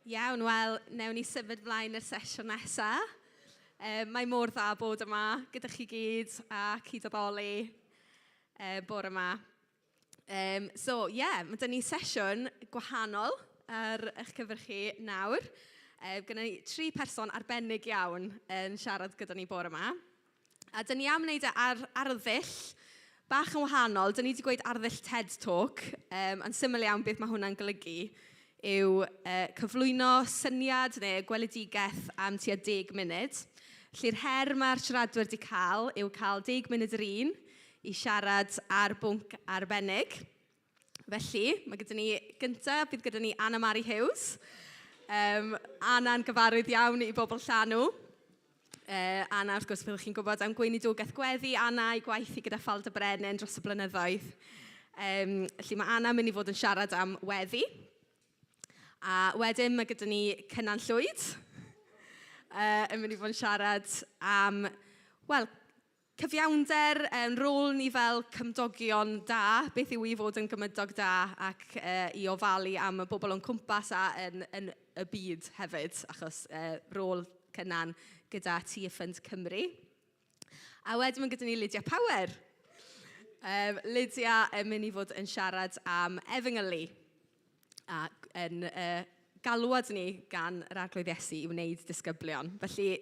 Iawn, wel, newn ni symud mlaen i'r sesiwn nesaf. Mae mor dda bod yma gyda chi gyd a cyd-addoli bore yma. Mae dyn ni sesiwn gwahanol ar eich cyfer chi nawr. Gyda ni 3 person arbennig iawn yn siarad gyda ni bore yma. A dyn ni am wneud ar arddull bach yn wahanol. Dyn ni wedi gweud arddull TED Talk, yn syml iawn beth mae hwnna'n golygu yw cyflwyno syniad neu gweledigaeth am tua 10 munud. Felly'r her mae'r siaradwyr wedi cael yw cael 10 munud yr un i siarad ar bwnc arbennig. Felly, mae gyda ni gyntaf, bydd gyda ni Anna Mari Hughes. Anna'n gyfarwydd iawn i bobl Llanw. Anna, wrth gwrs, byddwch chi'n gwybod am gweinidogaeth gweddi Anna i gwaith i gyda Ffrwd Fyw dros y blynyddoedd. Felly mae Anna'n mynd i fod yn siarad am weddi. A wedyn mae gyda ni Cynan Ffrwd yn mynd i fod yn siarad am, cyfiawnder, rôl ni fel cymdogion da, beth yw i fod yn gymydog da ac i ofalu am y bobl o'n cwmpas a yn y byd hefyd, achos rôl Cynan gyda Ffrwd Cymru. A wedyn mae gyda ni Lydia Power. Lydia yn mynd i fod yn siarad am efengylu. A yn galwad ni gan yr Arglwydd Iesu i wneud disgyblion. Felly,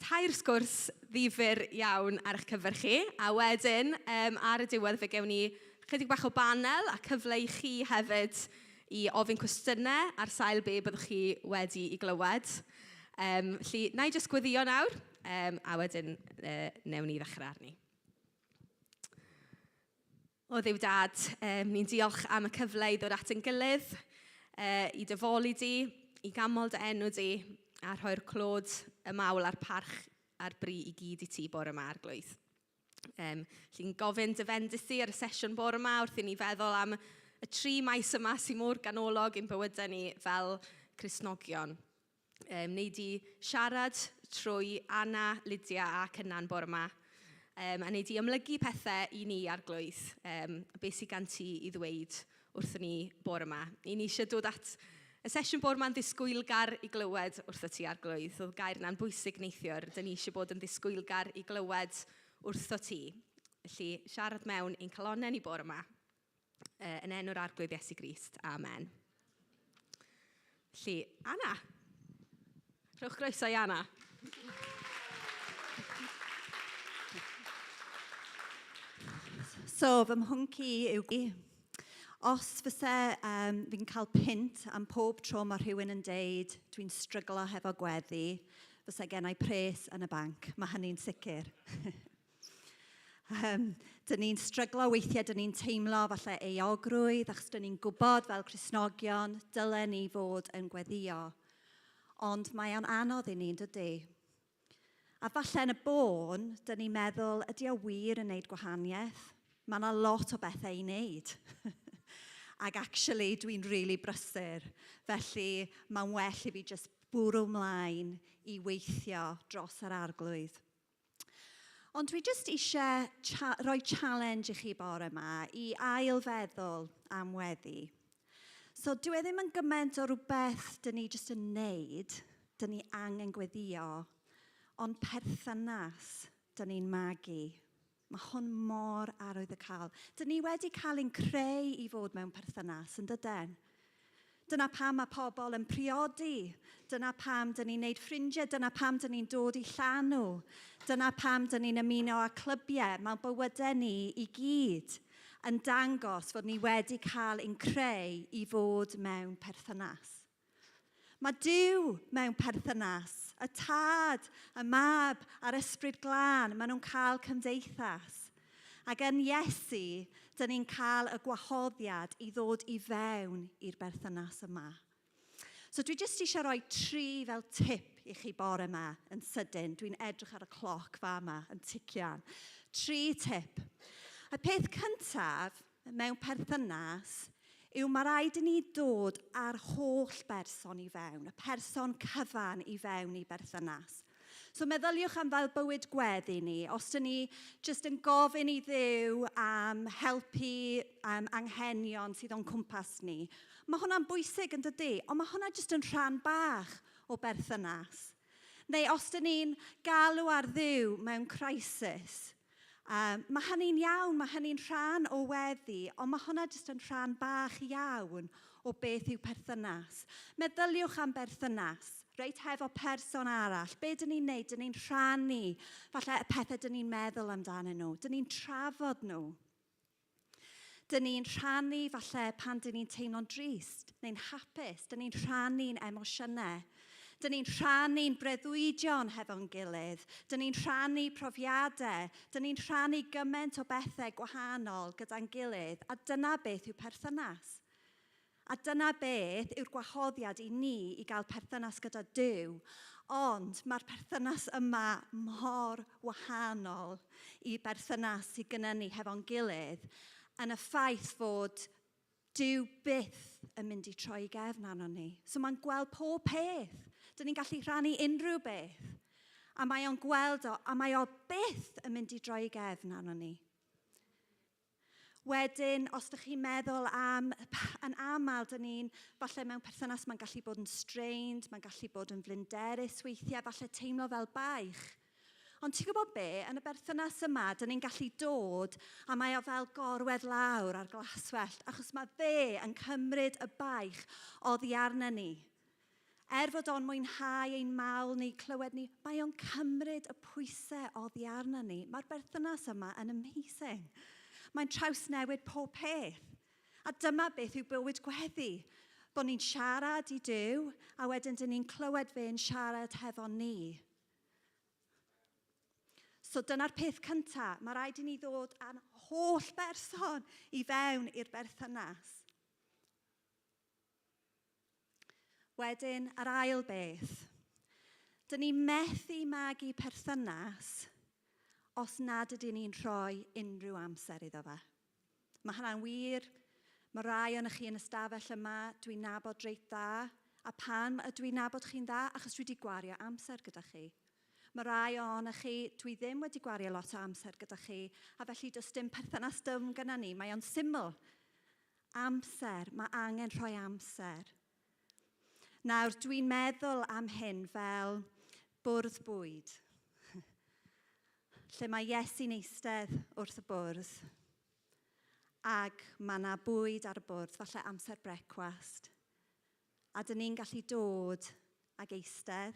2 sgwrs ddifyr iawn ar eich cyfer chi. A wedyn, ar y diwedd fe gewn ni chydig bach o banel a cyfle i chi hefyd i ofyn cwestiynau ar sail be byddwch chi wedi i glywed. Felly, na i jyst gweddio nawr, a wedyn newn ni ddechrau arni. O Dduw Dad, ni'n diolch am y cyfle i ddod at ein gilydd, i dyfolu di, i gamol dy enw di, a rhoi'r clod y mawl a'r parch a'r bri i gyd i ti bore yma Arglwydd. Lly'n gofyn dy fendith di ar y sesiwn bore yma wrth i ni feddwl am y 3 maes yma sy'n mor ganolog i'n bywydau ni fel Cristnogion. Wnei di siarad trwy Anna, Lydia a Cynan bore yma. A wnei di ymlygu pethau i ni Arglwydd, beth sydd gan ti i ddweud wrthyn ni bore yma. I ni eisiau dod at y sesiwn bore yma'n ddisgwylgar i glywed wrtho ti Arglwydd. Oedd gair yna'n bwysig neithiwr, dyn ni eisiau bod yn ddisgwylgar i glywed wrtho ti. Felly, siarad mewn ein calonnau ni bore yma, yn enw'r Arglwydd Iesu Grist. Amen. Felly, Anna. Rhowch groeso i Anna. So, fy mhwnc i yw os fyse fi'n cael pint am pob tro mae rhywun yn deud dwi'n stryglo hefo gweddi, fyse gennau pres yn y banc. Mae hynny'n sicr. Dyn ni'n stryglo weithiau, dyn ni'n teimlo falle euogrwydd, achos dyn ni'n gwybod fel Cristnogion, dylen ni fod yn gweddio. Ond mae o'n anodd i ni'n dydy. A falle yn y bôn, dyn ni'n meddwl, ydy o wir yn gwneud gwahaniaeth? Mae yna lot o bethau i wneud. Ac actually, dwi'n rili brysur. Felly, mae'n well i fi jyst bwrw mlaen i weithio dros yr arglwydd. Ond dwi jyst eisiau rhoi challenge i chi bore yma i ail-feddwl am weddi. So, dwi ddim yn gymaint o rhywbeth dyn ni jyst yn wneud, dyn ni angen gweddio, ond perthynas dyn ni'n magu. Mae hwn mor arwyddocaol. Dyn ni wedi cael ein creu i fod mewn perthynas, yn dydyn? Dyna pam mae pobl yn priodi. Dyna pam dyn ni'n gwneud ffrindiau. Dyna pam dyn ni'n dod i Llanw. Dyna pam dyn ni'n ymuno â clybiau. Mae bywydau ni i gyd yn dangos fod ni wedi cael ein creu i fod mewn perthynas. Mae Duw mewn perthynas. Y tad, y mab a'r ysbryd glân, maen nhw'n cael cymdeithas. Ac yn Iesu, dyn ni'n cael y gwahoddiad i ddod i fewn i'r berthynas yma. So dwi jyst eisiau rhoi 3 fel tip i chi bore yma yn sydyn. Dwi'n edrych ar y cloc fa yma yn tician. 3 tip. Y peth cyntaf mewn perthynas yw mae rhaid i ni dod â'r holl berson i fewn, y person cyfan i fewn i berthynas. So meddyliwch am fel bywyd gweddi ni, os dyn ni jyst yn gofyn i Dduw am helpu anghenion sydd o'n cwmpas ni. Mae hwnna'n bwysig yn dydy, ond mae hwnna jyst yn rhan bach o berthynas. Neu os dyn ni'n galw ar Dduw mewn crisis, mae hynny'n iawn, mae hynny'n rhan o weddi, ond mae hwnna jyst yn rhan bach iawn o beth yw perthynas. Meddyliwch am berthynas, reit hefo person arall. Be dyn ni'n neud? Dyn ni'n rhannu falle y pethau dyn ni'n meddwl amdanyn nhw. Dyn ni'n trafod nhw. Dyn ni'n rhannu falle pan dyn ni'n teimlo'n drist neu'n hapus. Dyn ni'n rhannu'n emosiynau. Dyn ni'n rhannu'n breuddwydion hefo'n gilydd. Dyn ni'n rhannu profiadau. Dyn ni'n rhannu gymaint o bethau gwahanol gyda'n gilydd. A dyna beth yw perthynas. A dyna beth yw'r gwahoddiad i ni i gael perthynas gyda Duw. Ond mae'r perthynas yma mor wahanol i berthynas sydd gennym ni hefo'n gilydd yn y ffaith fod Duw byth yn mynd i troi gefn arno ni. So mae'n gweld pob peth. Dyn ni'n gallu rhannu unrhyw beth. A mae o'n gweld o, a mae o byth yn mynd i droi gefn arno ni. Wedyn, os ydych chi'n meddwl am, yn aml, dyn ni'n, falle mewn perthynas, mae'n gallu bod yn strained, mae'n gallu bod yn flinderus weithiau, falle teimlo fel baich. Ond ti'n gwybod be, yn y berthynas yma, dyn ni'n gallu dod, a mae o fel gorwedd lawr ar glaswellt, achos mae fe yn cymryd y baich oddi arno ni. Fod o'n mwynhau ein mawl ni, clywed ni, mae o'n cymryd y pwysau oddi arno ni. Mae'r berthynas yma yn amazing. Mae'n trawsnewid pob peth. A dyma beth yw bywyd gweddi. Bod ni'n siarad i Duw, a wedyn dyn ni'n clywed fe'n siarad hefo ni. So dyna'r peth cyntaf. Mae rhaid i ni ddod â'n holl berson i fewn i'r berthynas. Wedyn, yr ail beth. Dyn ni methu magu perthynas os nad ydyn ni'n rhoi unrhyw amser iddo fe. Mae hynna'n wir. Mae rai o'n chi yn y stafell yma, dwi'n nabod reit dda. A pam ydw i'n nabod chi'n dda? Achos dwi wedi gwario amser gyda chi. Mae rai o'n chi, dwi ddim wedi gwario lot o amser gyda chi, a felly does dim perthynas dym gyda ni. Mae o'n syml. Amser, mae angen rhoi amser. Nawr, dwi'n meddwl am hyn fel bwrdd bwyd. Lle mae Iesu'n eistedd wrth y bwrdd, ac mae yna bwyd ar y bwrdd, falle amser brecwast. A dyn ni'n gallu dod ag eistedd.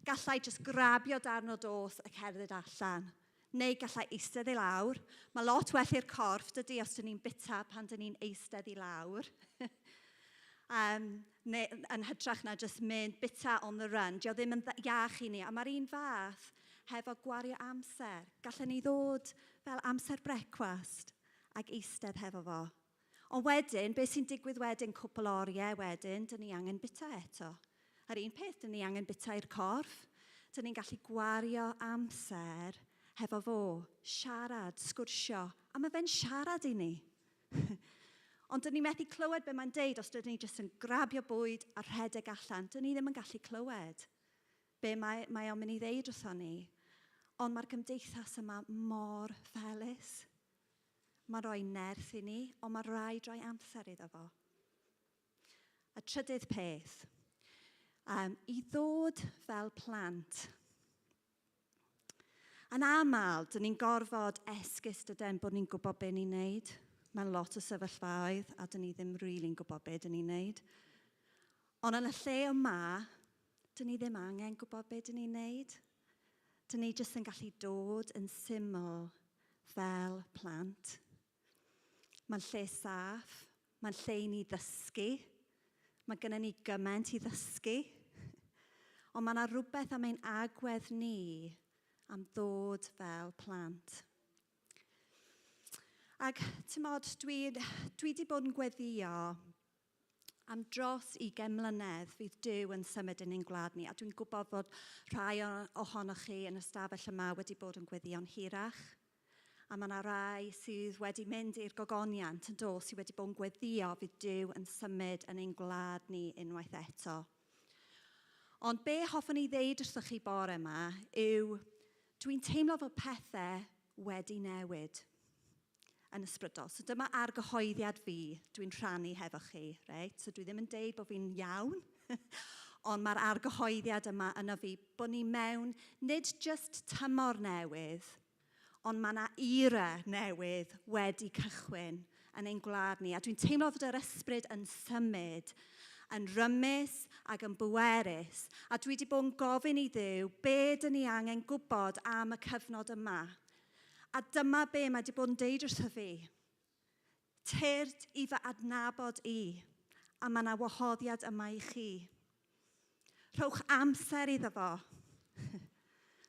Gallai jyst grabio darn o dos a cerdded allan, neu gallai eistedd i lawr. Mae lot well i'r corff dydy os dyn ni'n bita pan dyn ni'n eistedd i lawr. Neu yn hytrach na jyst mynd bita on the run. Dio ddim yn iach i ni, a mae'r un fath hefo gwario amser. Gallen ni ddod fel amser brecwast ac eistedd hefo fo. Ond wedyn, beth sy'n digwydd wedyn, cwpl oriau wedyn, dyn ni angen bita eto. Yr un peth, dyn ni angen bita i'r corff. Dyn ni'n gallu gwario amser hefo fo, siarad, sgwrsio. A mae fe'n siarad i ni. Ond dyn ni methu clywed be mae'n deud os dyn ni jyst yn grabio bwyd a rhedeg allan. Dyn ni ddim yn gallu clywed be mae o'n mynd i ddeud wrtho ni. Ond mae'r gymdeithas yma mor felys. Mae'n rhoi nerth i ni, ond mae rhaid rhoi amser iddo fo. Y trydydd peth, i ddod fel plant. Yn aml, dyn ni'n gorfod esgus dydyn bod ni'n gwybod be ni'n neud. Mae'n lot o sefyllfaoedd, a dyn ni ddim rili'n gwybod be dyn ni'n neud. Ond yn y lle yma, dyn ni ddim angen gwybod be dyn ni'n neud. Dyn ni jyst yn gallu dod yn syml fel plant. Mae'n lle saff, mae'n lle i ni ddysgu. Mae gennym ni gymaint i ddysgu. Ond mae yna rhywbeth am ein agwedd ni am ddod fel plant. Ac, ti'n modd, dwi wedi bod yn gweddio am dros 20 mlynedd fydd Duw yn symud yn ein gwlad ni. A dwi'n gwybod bod rhai ohonoch chi yn y stafell yma wedi bod yn gweddio'n hirach. A mae yna rai sydd wedi mynd i'r gogoniant yn dod sydd wedi bod yn gweddio fydd Duw yn symud yn ein gwlad ni unwaith eto. Ond be hoffwn i ddeud wrthoch chi bore yma yw, dwi'n teimlo fod pethau wedi newid yn ysbrydol. So dyma argyhoeddiad fi dwi'n rhannu hefo chi. Right? So dwi ddim yn deud bod fi'n iawn, ond mae'r argyhoeddiad yma yna fi bod ni mewn nid just tymor newydd, ond mae yna era newydd wedi cychwyn yn ein gwlad ni. A dwi'n teimlo fod yr ysbryd yn symud, yn rymus ac yn bwerus. A dwi wedi bod yn gofyn i Dduw be dyn ni angen gwybod am y cyfnod yma. A dyma be mae wedi bod yn deud wrtho fi. Tyrd i fy adnabod i, a mae yna wahoddiad yma i chi. Rhowch amser iddo fo.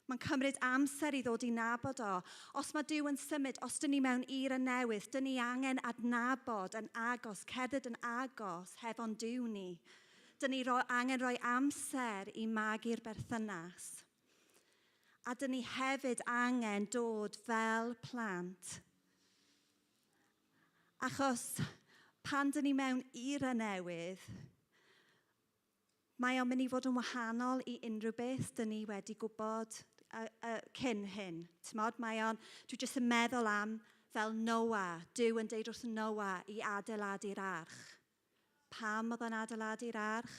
Mae'n cymryd amser i ddod i nabod o. Os mae Duw yn symud, os dyn ni mewn era newydd, dyn ni angen adnabod yn agos, cerdded yn agos hefo'n Duw ni. Dyn ni angen rhoi amser i magu'r berthynas. A dyn ni hefyd angen dod fel plant. Achos pan dyn ni mewn era newydd, mae o'n mynd i fod yn wahanol i unrhyw beth dyn ni wedi gwybod cyn hyn. Dwi jyst yn meddwl am fel Noah. Duw yn deud wrth Noah i adeiladu'r arch. Pam oedd yn adeiladu'r arch?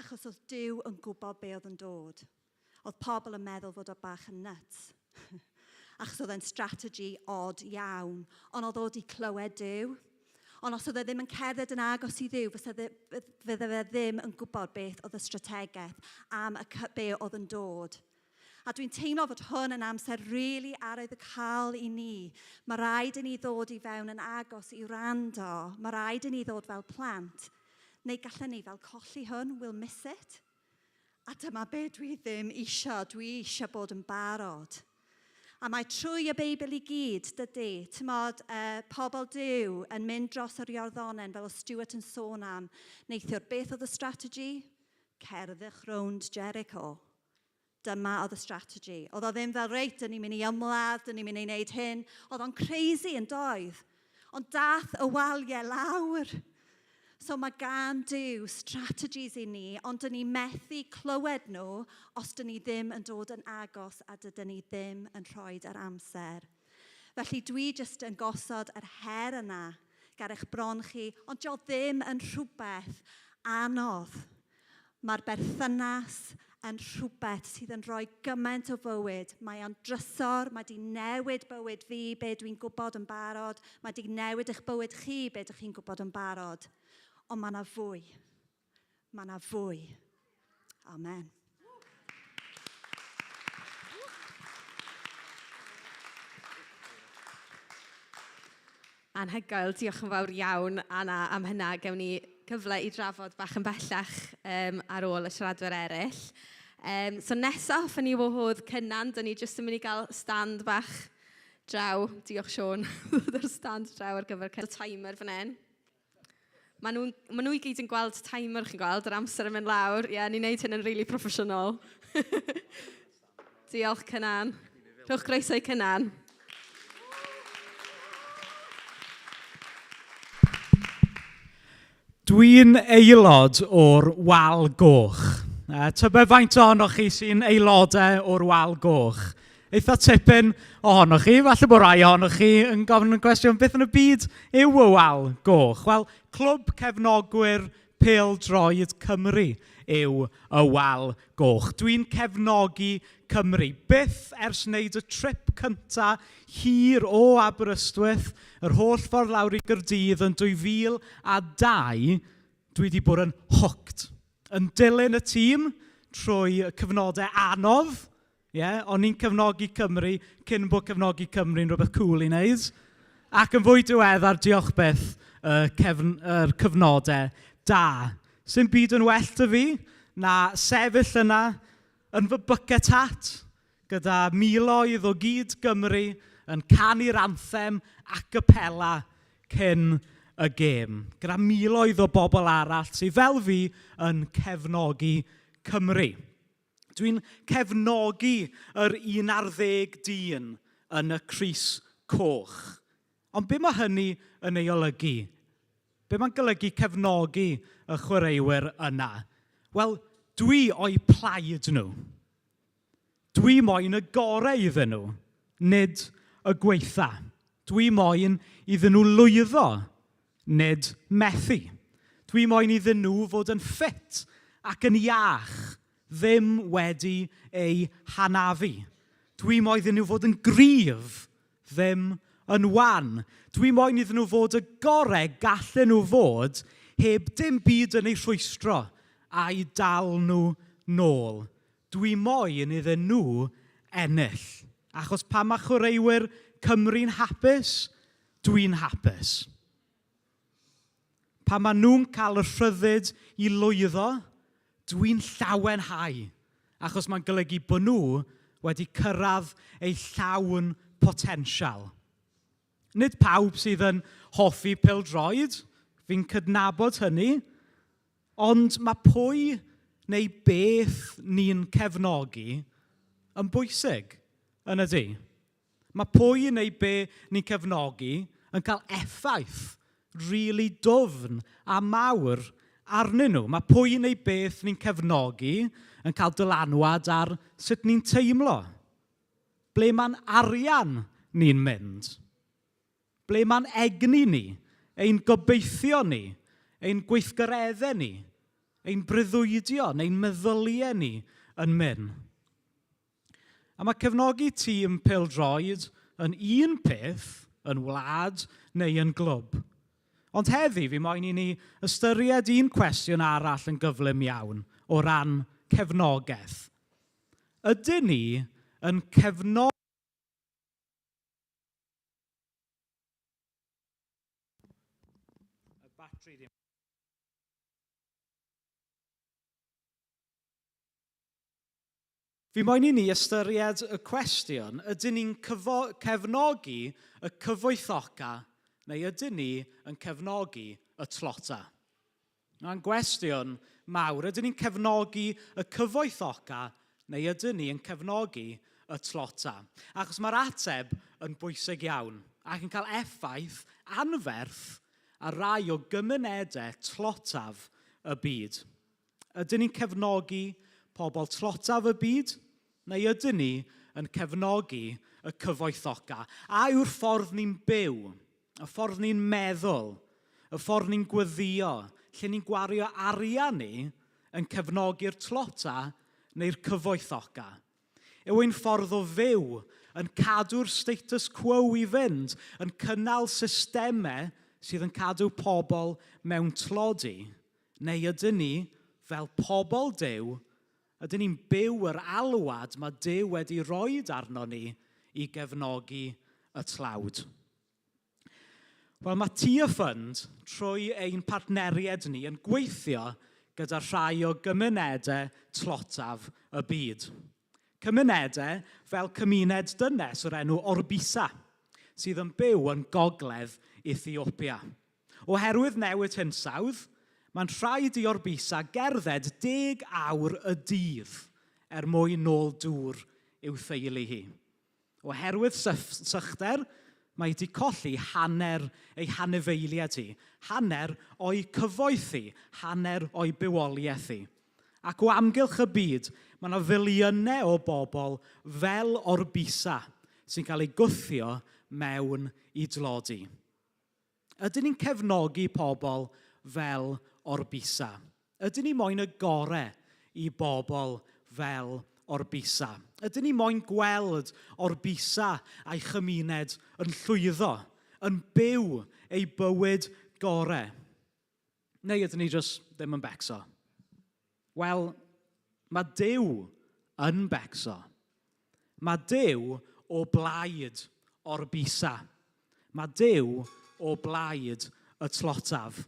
Achos oedd Duw yn gwybod be oedd yn dod. Oedd pobl yn meddwl fod o bach yn nuts. Achos oedd e'n strategy odd iawn. Ond oedd o wedi clywed Duw. Ond os oedd e ddim yn cerdded yn agos i Dduw, fydde fe ddim yn gwybod beth oedd y strategaeth am be oedd yn dod. A dwi'n teimlo fod hwn yn amser rili arwydd y cael i ni. Mae rhaid i ni ddod i fewn yn agos i wrando. Mae rhaid i ni ddod fel plant. Neu gallen ni fel colli hwn, we'll miss it. A dyma be dwi ddim eisiau. Dwi eisiau bod yn barod. A mae trwy y Beibl i gyd, dydy, pobl Duw yn mynd dros yr Iorddonen fel o Stuart yn sôn am. Neithiwr, beth oedd y strategy? Cerddech rownd Jericho. Dyma oedd y strategy. Oedd o ddim fel reit, dyn ni'n mynd i ymladd, dyn ni'n mynd i wneud hyn. Oedd o'n crazy yn doedd. Ond dath y waliau lawr. So mae gan Duw strategies i ni, ond dyn ni methu clywed nhw os dyn ni ddim yn dod yn agos a dydyn ni ddim yn rhoi yr amser. Felly dwi jyst yn gosod yr her yna ger eich bron chi, ond dio ddim yn rhywbeth anodd. Mae'r berthynas yn rhywbeth sydd yn rhoi gymaint o fywyd. Mae o'n drysor, mae di newid bywyd fi, be dwi'n gwybod yn barod. Mae di newid eich bywyd chi, be dych chi'n gwybod yn barod. Ond mae yna fwy. Mae yna fwy. Amen. Anhygoel, diolch yn fawr iawn, Anna, am hynna. Gewn ni gyfle i drafod bach yn bellach ar ôl y siaradwyr eraill. So nesaf yn ei wahodd cynnan, dyn ni jyst yn mynd i gael stand bach draw. Diolch Siôn, ddod yr stand draw ar gyfer y timer fan hyn. Maen nhw i gyd yn gweld timer, chi'n gweld, yr amser yn mynd lawr. Ie, ni'n neud hyn yn really proffesiynol. Diolch cynnan. Rhowch groeso i cynnan. Dwi'n aelod o'r Wal Goch. Tybed faint ohonoch chi sy'n aelodau o'r Wal Goch? Eitha tipyn ohonoch chi, falle bod rai ohonoch chi yn gofyn y cwestiwn beth yn y byd yw y Wal Goch? Wel, clwb cefnogwyr pêl-droed Cymru yw y Wal Goch. Dwi'n cefnogi Cymru. Byth ers wneud y trip cynta hir o Aberystwyth, yr holl ffordd lawr i Gaerdydd yn 2002, dwi wedi bod yn hooked. Yn dilyn y tîm trwy cyfnodau anodd. O'n i'n cefnogi Cymru cyn bod cefnogi Cymru'n rhywbeth cool i wneud. Ac yn fwy diweddar, diolch byth, yr cyfnodau da. Sy'n byd yn well dy fi na sefyll yna yn fy bucket hat gyda miloedd o gyd Gymru yn canu'r anthem a capella cyn y gêm. Gyda miloedd o bobl arall sydd fel fi yn cefnogi Cymru. Dwi'n cefnogi yr 11 dyn yn y Crys Coch. Ond be mae hynny yn ei olygu? Be mae'n golygu cefnogi y chwaraewyr yna? Wel, Dwi o'i plaid nhw. Dwi moyn y gorau iddyn nhw, nid y gweitha. Dwi moyn iddyn nhw lwyddo, nid methu. Dwi moyn iddyn nhw fod yn ffit ac yn iach, ddim wedi ei hanafu. Dwi moyn iddyn nhw fod yn gryf, ddim yn wan. Dwi moyn iddyn nhw fod y gorau gallen nhw fod heb dim byd yn ei rhwystro a'i dal nhw nôl. Dwi moyn iddyn nhw ennill. Achos pan mae chwaraewyr Cymru'n hapus, dwi'n hapus. Pan maen nhw'n cael y rhyddid i lwyddo, dwi'n llawenhau. Achos mae'n golygu bod nhw wedi cyrraedd eu llawn potensial. Nid pawb sydd yn hoffi pêl-droed, fi'n cydnabod hynny, ond mae pwy neu beth ni'n cefnogi yn bwysig yn ydy. Mae pwy neu be ni'n cefnogi yn cael effaith rili dwfn a mawr arnyn nhw. Mae pwy neu beth ni'n cefnogi yn cael dylanwad ar sut ni'n teimlo. Ble mae'n arian ni'n mynd. Ble mae'n egni ni, ein gobeithio ni, ein gweithgareddau ni, ein breuddwydio neu'n meddyliau ni yn mynd. A mae cefnogi tîm pêl-droed yn un peth yn wlad neu yn glwb. Ond heddi fi moyn i ni ystyried un cwestiwn arall yn gyflym iawn o ran cefnogaeth. Ydyn ni yn cefnogi Fi moyn i ni ystyried y cwestiwn, ydyn ni'n cefnogi y cyfoethoca neu ydyn ni yn cefnogi y tlota? Mae'n gwestiwn mawr, ydyn ni'n cefnogi y cyfoethoca neu ydyn ni yn cefnogi y tlota? Achos mae'r ateb yn bwysig iawn ac yn cael effaith anferth ar rai o gymunedau tlotaf y byd. Ydyn ni'n cefnogi pobl tlotaf y byd? Neu ydyn ni yn cefnogi y cyfoethoca? A yw'r ffordd ni'n byw, y ffordd ni'n meddwl, y ffordd ni'n gweddio, lle ni'n gwario arian ni yn cefnogi'r tlota neu'r cyfoethoca? Yw ein ffordd o fyw yn cadw'r status quo i fynd, yn cynnal systemau sydd yn cadw pobl mewn tlodi? Neu ydyn ni, fel pobl Duw, ydyn ni'n byw yr alwad mae Duw wedi roed arno ni i gefnogi y tlawd? Wel, mae Ffrwd, trwy ein partneriaid ni, yn gweithio gyda rhai o gymunedau tlotaf y byd. Cymunedau fel cymuned dynes o'r enw Orbisa, sydd yn byw yn gogledd Ethiopia. Oherwydd newid hinsawdd, mae'n rhaid i Orbisa gerdded 10 awr y dydd mwyn nôl dŵr i'w theulu hi. Oherwydd sychder, mae wedi colli hanner ei hanifeiliaid hi, hanner o'i cyfoeth hi, hanner o'i bywoliaeth hi. Ac o amgylch y byd, mae yna filiynau o bobl fel Orbisa sy'n cael ei gwthio mewn i dlodi. Ydyn ni'n cefnogi pobl fel Orbisa? Ydyn ni moyn y gorau i bobl fel Orbisa? Ydyn ni moyn gweld Orbisa a'i chymuned yn llwyddo, yn byw ei bywyd gorau? Neu ydyn ni jyst ddim yn becso? Wel, mae Duw yn becso. Mae Duw o blaid Orbisa. Mae Duw o blaid y tlotaf.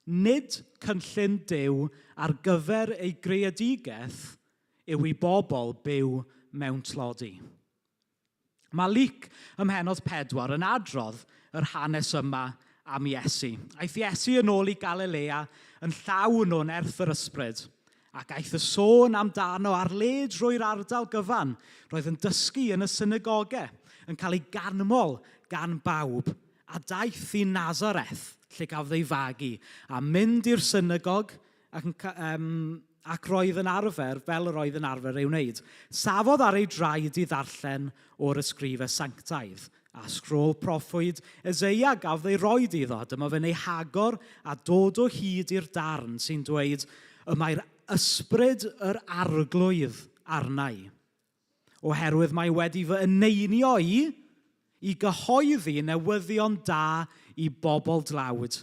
Nid cynllun Duw ar gyfer ei greadigaeth yw i bobl byw mewn tlodi. Mae Luc ym mhennod 4 yn adrodd yr hanes yma am Iesu. Aeth Iesu yn ôl i Galilea yn llawn o nerth yr ysbryd, ac aeth y sôn amdano ar le drwy'r ardal gyfan, roedd yn dysgu yn y synagogau, yn cael ei ganmol gan bawb, a daeth i Nazareth, lle gafodd ei fagu, a mynd i'r synagog ac ac roedd yn arfer fel yr oedd yn arfer ei wneud. Safodd ar ei draed i ddarllen o'r ysgrifau sanctaidd, a sgrôl proffwyd Eseia gafodd ei roed iddo. Dyma fe'n ei hagor a dod o hyd i'r darn sy'n dweud, y mae'r ysbryd yr arglwydd arnai, oherwydd mae wedi fy eneinio i gyhoeddi newyddion da i bobl dlawd.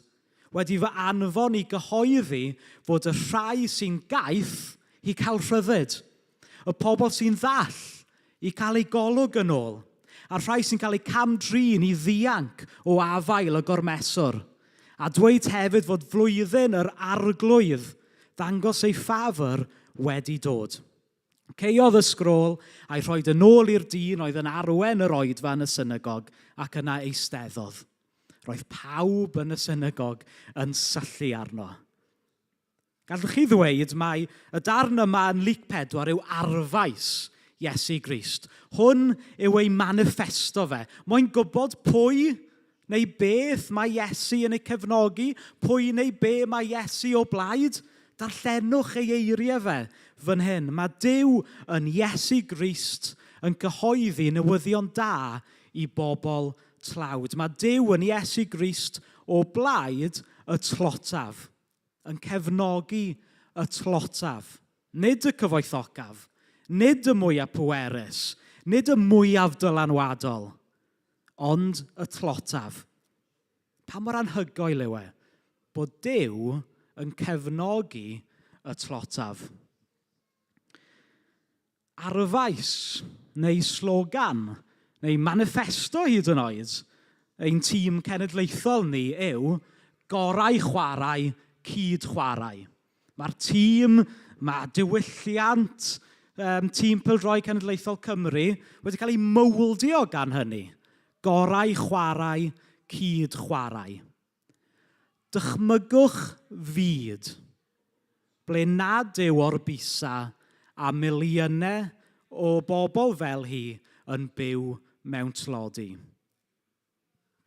Wedi fy anfon i gyhoeddi fod y rhai sy'n gaeth i cael rhyddid, y pobl sy'n ddall i cael ei golwg yn ôl, a'r rhai sy'n cael ei camdrin i ddianc o afael y gormeswr. A dweud hefyd fod flwyddyn yr arglwydd ddangos ei ffafr wedi dod. Ceodd y sgrôl a'i rhoid yn ôl i'r dyn oedd yn arwen yr oedfa yn y synagog ac yna eisteddodd. Roedd pawb yn y synagog yn syllu arno. Gallwch chi ddweud mai y darn yma yn Luc 4 yw arfais Iesu Grist. Hwn yw ei manifesto fe. Mae'n gwybod pwy neu beth mae Iesu yn ei cefnogi, pwy neu be mae Iesu o blaid. Darllenwch ei eiriau fe fan hyn. Mae Duw yn Iesu Grist yn cyhoeddi newyddion da i bobl tlawd. Mae Duw yn Iesu Grist o blaid y tlotaf, yn cefnogi y tlotaf. Nid y cyfoethocaf, nid y mwyaf pwerus, nid y mwyaf dylanwadol, ond y tlotaf. Pa mor anhygoel yw e bod Duw yn cefnogi y tlotaf. Arfais neu slogan neu manifesto hyd yn oed ein tîm cenedlaethol ni yw gorau chwarae, cyd chwarae. Mae'r tîm, mae diwylliant tîm pêl-droed cenedlaethol Cymru wedi cael ei mowldio gan hynny. Gorau chwarae, cyd chwarae. Dychmygwch fyd ble nad yw o'r bisa a miliynau o bobl fel hi yn byw mewn tlodi.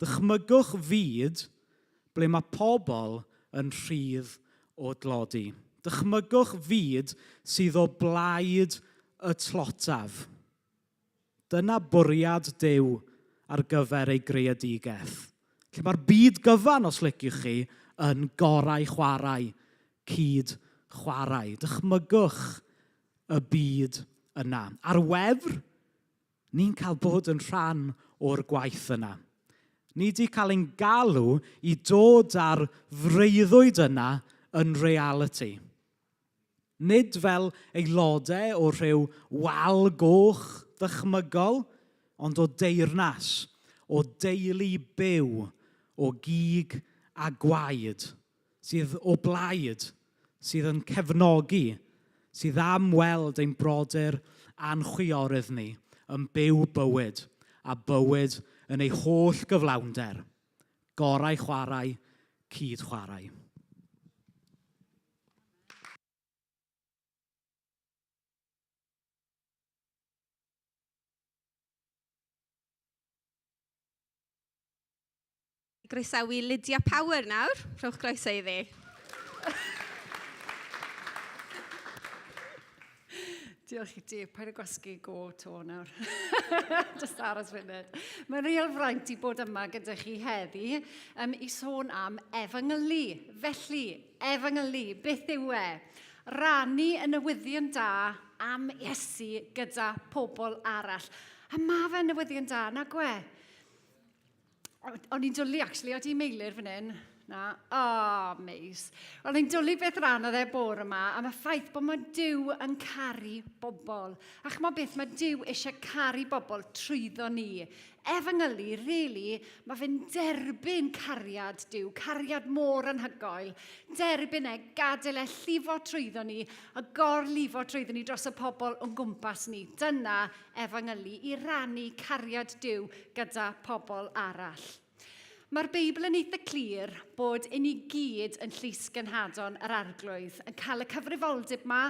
Dychmygwch fyd ble mae pobl yn rhydd o dlodi. Dychmygwch fyd sydd o blaid y tlotaf. Dyna bwriad Duw ar gyfer ei greadigaeth. Lle mae'r byd gyfan, os liciwch chi, yn gorau chwarae, cyd chwarae. Dychmygwch y byd yna. Ar wefr, ni'n cael bod yn rhan o'r gwaith yna. Ni wedi cael ein galw i dod â'r freuddwyd yna yn reality. Nid fel aelodau o rhyw wal goch ddychmygol, ond o deyrnas, o deulu byw, o gig a gwaed, sydd o blaid, sydd yn cefnogi, sydd am weld ein brodyr a'n chwiorydd ni yn byw bywyd, a bywyd yn ei holl gyflawnder. Gorau chwarae, cyd chwarae. Groesawu Lydia Power nawr. Rhowch groeso iddi. Diolch i ti, paid y gwasgu go to nawr. Just aros funud. Mae'n real fraint i bod yma gyda chi heddi i sôn am efengylu. Felly, efengylu, beth yw e? Rannu y newyddion da am Iesu gyda pobl arall. A mae fe newyddion da, nag we? O'n i'n dwlu, actually, o di meilir fan hyn. Na, meis. O'n i'n dwlu beth ranodd e bore yma am y ffaith bod mae Duw yn caru bobl. Ac mae beth mae Duw eisiau caru bobl trwyddo ni. Efengylu, really, mae fe'n derbyn cariad Duw, cariad mor anhygoel. Derbyn gadael llifo trwyddo ni, a gorlifo trwyddo ni dros y pobl o'n gwmpas ni. Dyna efengylu, i rannu cariad Duw gyda pobl arall. Mae'r Beibl yn eitha clir bod i ni gyd yn llys gynhadon yr arglwydd yn cael y cyfrifoldeb yma,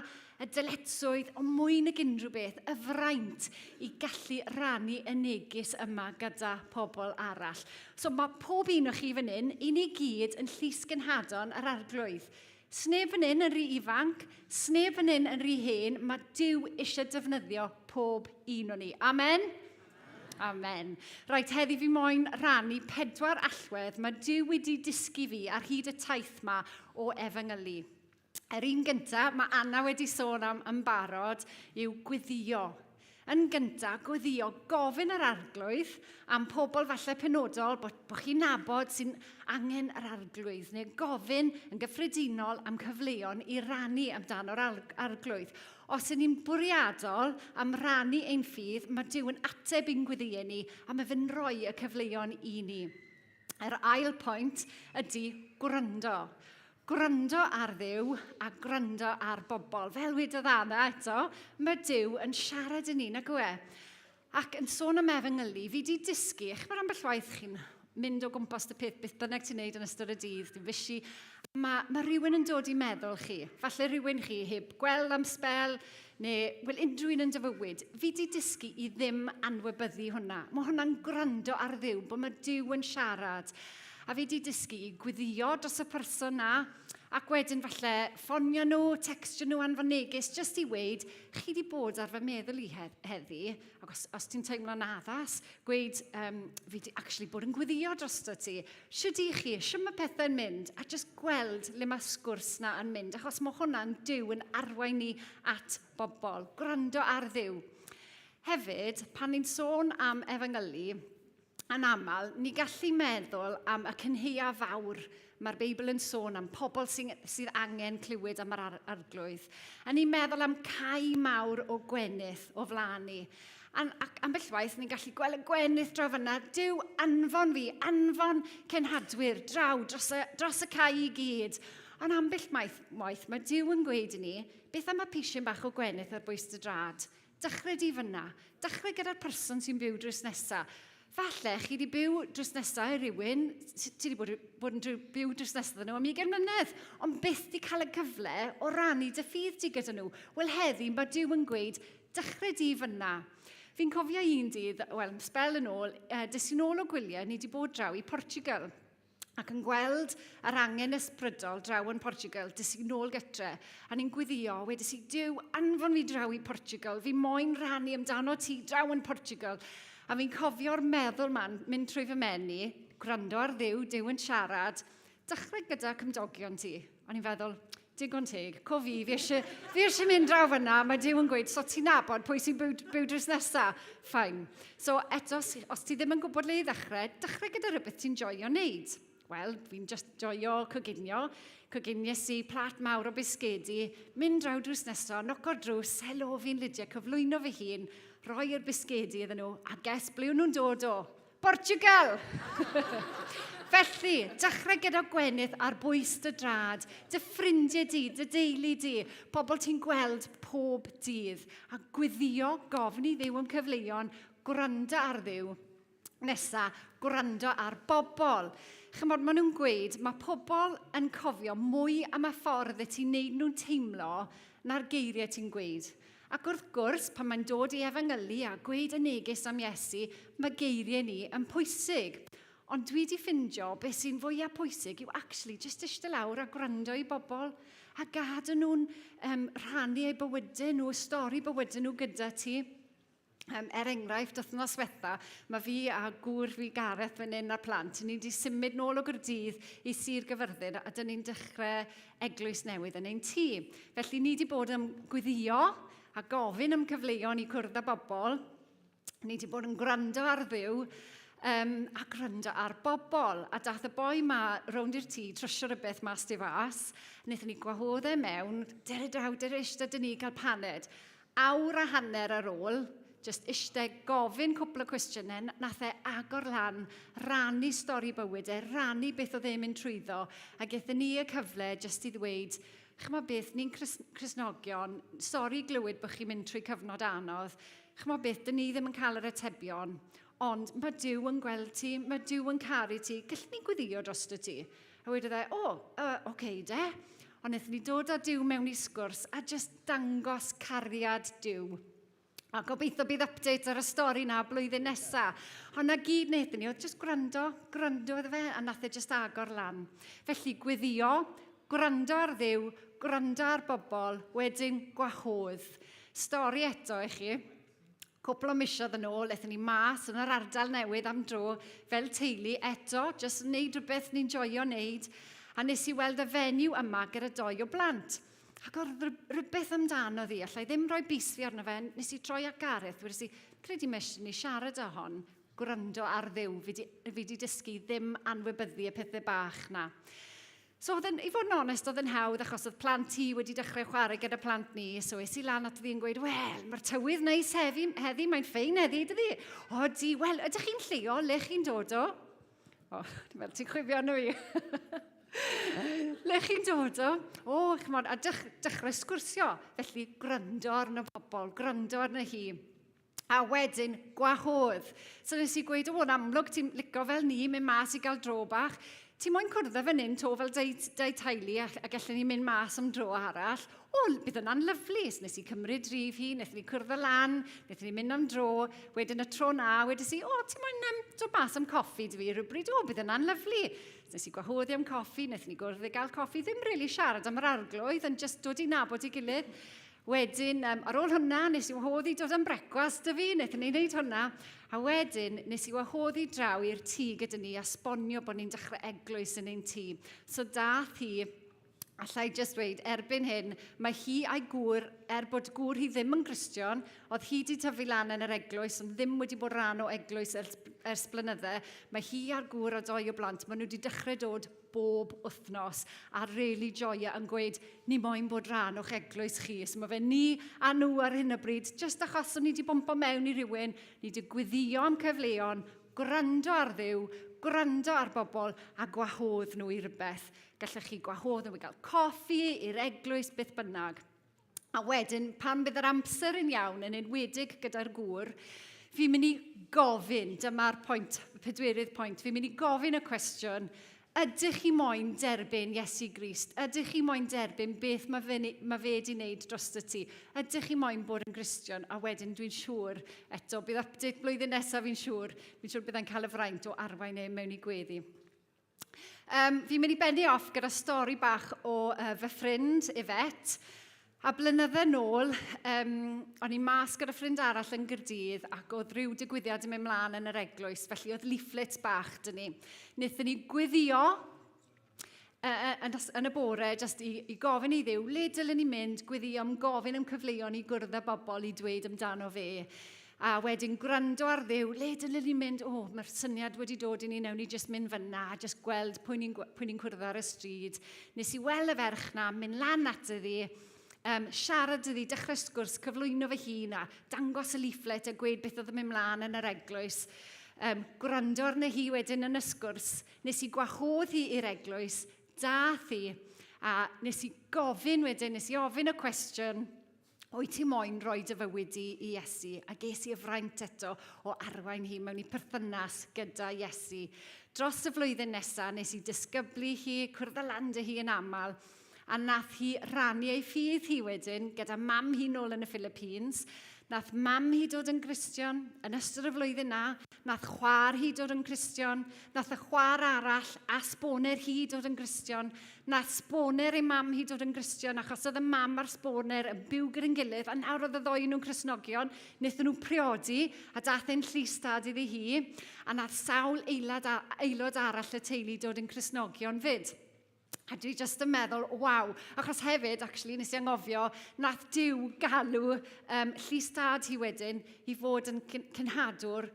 y dyletswydd o mwy nag unrhyw beth, y fraint i gallu rannu y neges yma gyda pobl arall. So mae pob un o chi fan hyn, i ni gyd yn llys gynhadon yr arglwydd. Sneb yn un yn rhy ifanc, sneb yn un yn rhy hen, mae Duw eisiau defnyddio pob un o ni. Amen? Amen. Rhaid, heddi fi moyn rannu 4 allwedd mae Duw wedi dysgu fi ar hyd y taith ma o Efengyli. Yr un gyntaf, mae Anna wedi sôn am barod, yw gweddio. Yn gyntaf, gweddio, gofyn yr arglwydd am pobl falle penodol bod chi'n nabod sy'n angen yr arglwydd, neu gofyn yn gyffredinol am cyfleon i rannu amdano'r arglwydd. Os y'n ni'n bwriadol am rannu ein ffydd, mae Duw yn ateb i'n gweddïau ni a mae fe'n rhoi y cyfleon i ni. Yr ail pwynt ydy gwrando. Gwrando ar Dduw a gwrando ar bobl. Fel wedodd Anna eto, mae Duw yn siarad yn ni, nag yw e? Ac yn sôn am Efengyli, fi wedi dysgu, eich bod ambell waith chi'n mynd o gwmpas y peth beth bynnag ti'n neud yn ystod y dydd, dim fysi, mae rhywun yn dod i meddwl chi. Falle rhywun chi heb gweld am spel, neu unrhyw un yn dyfywyd. Fi wedi dysgu i ddim anwybyddu hwnna. Mae hwnna'n gwrando ar Dduw, bod mae Duw yn siarad. A fi wedi dysgu i gweddio dros y person na, ac wedyn falle ffonio nhw, textio nhw anfon neges, jyst i weid, chi wedi bod ar fy meddwl i heddi, ac os ti'n teimlo'n addas, gweud, fi wedi actually bod yn gweddio dros ti. Siwr i chi, siwr mae pethau'n mynd, a jyst gweld le mae sgwrs na yn mynd, achos mae hwnna'n Duw yn arwain ni at bobl, gwrando ar Dduw. Hefyd, pan ni'n sôn am Efengyli, yn aml, ni gallu meddwl am y cynhia fawr mae'r Beibl yn sôn am pobl sydd angen clywed am yr arglwydd. A ni'n meddwl am cai mawr o gwenydd o flaen ni. Ac ambell waith, ni'n gallu gweld y gwenydd draw fyna, Duw anfon fi, anfon cenhadwyr draw dros y cai i gyd. Ond ambell waith, mae Duw yn gweud i ni, beth am y pisyn bach o gwenydd ar bwys dy drad? Dechrau di fyna. Dechrau gyda'r person sy'n byw drws nesaf. Falle chi wedi byw drws nesaf i rywun, ti wedi bod yn byw drws nesaf nhw am 20 mlynedd, ond byth di cael y cyfle o rannu dy ffydd ti gyda nhw. Wel heddi, mae Duw yn gweud, dechrau di fyna. Fi'n cofio un dydd, wel, sbel yn ôl, dys i'n ôl o gwyliau, ni wedi bod draw i Portugal. Ac yn gweld yr angen ysbrydol draw yn Portugal, dys i'n ôl gytre. A ni'n gweddio, wedys i, Duw, anfon fi draw i Portugal, fi moyn rannu amdano ti draw yn Portugal. A fi'n cofio'r meddwl ma'n mynd trwy fy menu, gwrando ar Dduw, Duw yn siarad, dechrau gyda cymdogion ti. O'n i'n feddwl, digon teg, fi eisiau mynd draw fyna, mae Duw yn gweud, so ti'n nabod pwy sy'n byw drws nesaf? Ffain. So eto, os ti ddim yn gwybod le i dechrau gyda rhywbeth ti'n joio wneud. Wel, fi'n just joio coginio si plat mawr o bisgedi, mynd draw drws nesaf, noco'r drws, helo, fi'n Lydia, cyflwyno fy hun, roi'r bisgedi iddyn nhw, a ges ble nhw'n dod o? Portugal! Felly, dechrau gyda gwenydd ar bwys dy drad, dy ffrindiau di, dy deulu di, pobl ti'n gweld pob dydd, a gweddio gofyn i Dduw am cyfleon, gwrando ar Dduw, nesa, gwrando ar bobl. Chymod, maen nhw'n gweud, mae pobl yn cofio mwy am y ffordd y ti'n neud nhw'n teimlo na'r geiriau ti'n gweud. Ac wrth gwrs, pan mae'n dod i Efengyli a gweud y neges am Iesu, mae geiriau ni yn pwysig. Ond dwi wedi ffindio beth sy'n fwyaf pwysig yw actually jyst eistedd lawr a gwrando i bobl a gadael nhw'n rhannu eu bywydau nhw, stori bywydau nhw gyda ti. Enghraifft, wythnos diwetha, mae fi a gŵr fi Gareth fan hyn a'r plant, ni wedi symud nôl o Gaerdydd i Sir Gyfyrddin a dyn ni'n dechrau eglwys newydd yn ein tŷ. Felly ni wedi bod yn gweddio a gofyn am cyfleon i cwrdd â bobl. Ni wedi bod yn gwrando ar Dduw a gwrando ar bobl. A dath y boi ma rownd i'r tŷ trwsio rhywbeth mas di fas. Wnaethon ni gwahodd mewn, dere draw, dere eistedd dyn ni cael paned. Awr a hanner ar ôl, just eistedd gofyn cwpl o cwestiynau, nath e agor lan, rannu stori bywydau, rannu beth oedd e'n mynd trwyddo, a gaethon ni y cyfle jyst i ddweud, chymod beth, ni'n Cristnogion, sori glywed bod chi'n mynd trwy cyfnod anodd, chymod beth, dyn ni ddim yn cael yr atebion, ond mae Duw yn gweld ti, mae Duw yn caru ti, gallwn ni gweddio dros ti? A wedodd e, oce de, ond wnaethon ni dod â Duw mewn i sgwrs a jyst dangos cariad Duw. A gobeithio bydd update ar y stori na blwyddyn nesaf. Ond na gyd wnaethon ni, oedd jyst gwrando iddo fe, a nath e jyst agor lan. Felly gweddio, gwrando ar Dduw, gwrando ar bobl, wedyn gwahodd. Stori eto i chi. Cwpl o misoedd yn ôl, eithon ni mas yn yr ardal newydd am dro fel teulu eto, jyst yn neud rhywbeth ni'n joio wneud, a nes i weld y fenyw yma gyda 2 o blant. Ac oedd rhywbeth amdano ddi, allai ddim rhoi bus fi arno fe, nes i troi ag Gareth, wedi si, credu mission ni siarad â hon, gwrando ar Dduw, fi wedi dysgu ddim anwybyddu y pethau bach na. So, i fod yn onest, oedd yn hawdd achos oedd plant hi wedi dechrau chwarae gyda plant ni. So, es i lan at ddi'n gweud, wel, mae'r tywydd neis heddi, mae'n ffein heddi, dydi? O, di, wel, ydych chi'n lleo, le chi'n dod o? O, fel ti'n chwifio nhw i. Le chi'n dod o? O, chymod, a dechrau sgwrsio. Felly, gwrando arno bobl, gwrando arno hi. A wedyn, gwahodd. So, nes i gweud, o, yn amlwg, ti'n licio fel ni, mynd mas i gael dro bach. Ti'n moyn cwrdd fan hyn to fel dau teulu a gallwn ni mynd mas am dro arall. O, bydd yna'n lyflu. Nes i cymryd rif hi, nes i cwrdd y lan, nes i mynd am dro, wedyn y tro na, wedyn si, o, ti'n moyn dod mas am coffi dy fi rhywbryd? O, bydd yna'n lyflu. Nes i gwahoddi am coffi, nes i gwrdd i gael coffi, ddim really siarad am yr arglwydd, yn just dod i nabod i gilydd. Wedyn, ar ôl hwnna, nes i wahoddi dod am brecwast dy fi, nes i wneud hwnna. A wedyn, nes i wahoddi draw i'r tŷ gyda ni a sbonio bod ni'n dechrau eglwys yn ein tŷ. So dath hi, allai just dweud, erbyn hyn, mae hi a'i gŵr, bod gŵr hi ddim yn Gristion, oedd hi wedi tyfu lan yn yr eglwys, ond ddim wedi bod rhan o eglwys ers blynydde. Mae hi a'r gŵr a 2 o blant, maen nhw wedi dechrau dod bob wythnos a really joio yn gweud, ni moyn bod rhan o'ch eglwys chi. So mae fe ni a nhw ar hyn o bryd, just achos o'n ni wedi bwmpo mewn i rywun, ni wedi gweddio am cyfleon, gwrando ar Dduw, gwrando ar bobl a gwahodd nhw i rhywbeth. Gallech chi gwahodd nhw i gael coffi, i'r eglwys, beth bynnag. A wedyn, pan bydd yr amser yn iawn, yn enwedig gyda'r gŵr, fi'n mynd i gofyn, dyma'r pwynt, pedwerydd pwynt, fi'n mynd i gofyn y cwestiwn, ydych chi moyn derbyn Iesu Grist? Ydych chi moyn derbyn beth mae fe wedi wneud dros y ti? Ydych chi moyn bod yn Gristion? A wedyn dwi'n siŵr, eto, bydd update blwyddyn nesaf fi'n siŵr bydd e'n cael y fraint o arwain mewn i gweddi. Fi'n mynd i bennu off gyda stori bach o fy ffrind, Yfet. A blynydde nôl, o'n i mas gyda ffrind arall yn Gaerdydd ac oedd rhyw digwyddiad yn mynd mlaen yn yr eglwys, felly oedd leaflets bach dyn ni. Wnaethon ni gweddio yn y bore, jyst i gofyn i Dduw, le dylen ni mynd gweddio am gofyn am cyfleon i gwrdd â bobl i dweud amdano fe. A wedyn gwrando ar Dduw, le dylen ni mynd, mae'r syniad wedi dod i ni, newn ni jyst mynd fyna, jyst gweld pwy ni'n cwrdd ar y stryd. Nes i weld y ferch na, mynd lan at iddi, siarad iddi, dechrau sgwrs, cyflwyno fy hun a dangos y leaflet a gweud beth oedd yn mynd mlaen yn yr eglwys. Gwrando arna hi wedyn yn y sgwrs, nes i gwahodd hi i'r eglwys, dath hi, a nes i ofyn y cwestiwn, wyt ti moyn rhoi dy fywyd i Iesu? A ges i y fraint eto o arwain hi mewn i perthynas gyda Iesu. Dros y flwyddyn nesaf, nes i disgyblu hi, cwrdd y land hi yn aml, a nath hi rannu ei ffydd hi wedyn gyda mam hi nôl yn y Philippines. Nath mam hi dod yn Gristion yn ystod y flwyddyn na. Nath chwaer hi dod yn Gristion. Nath y chwaer arall a sboner hi dod yn Gristion. Nath sboner ei mam hi dod yn Gristion achos oedd y mam a'r sboner yn byw gyda'n gilydd. A nawr oedd y ddoi nhw'n Cristnogion. Wnaethon nhw priodi a dath e'n llystad iddi hi. A nath sawl aelod arall y teulu dod yn Cristnogion fyd. A dwi jyst yn meddwl, waw, achos hefyd, actually, nes i angofio, nath Duw galw llystad hi wedyn i fod yn cynhadwr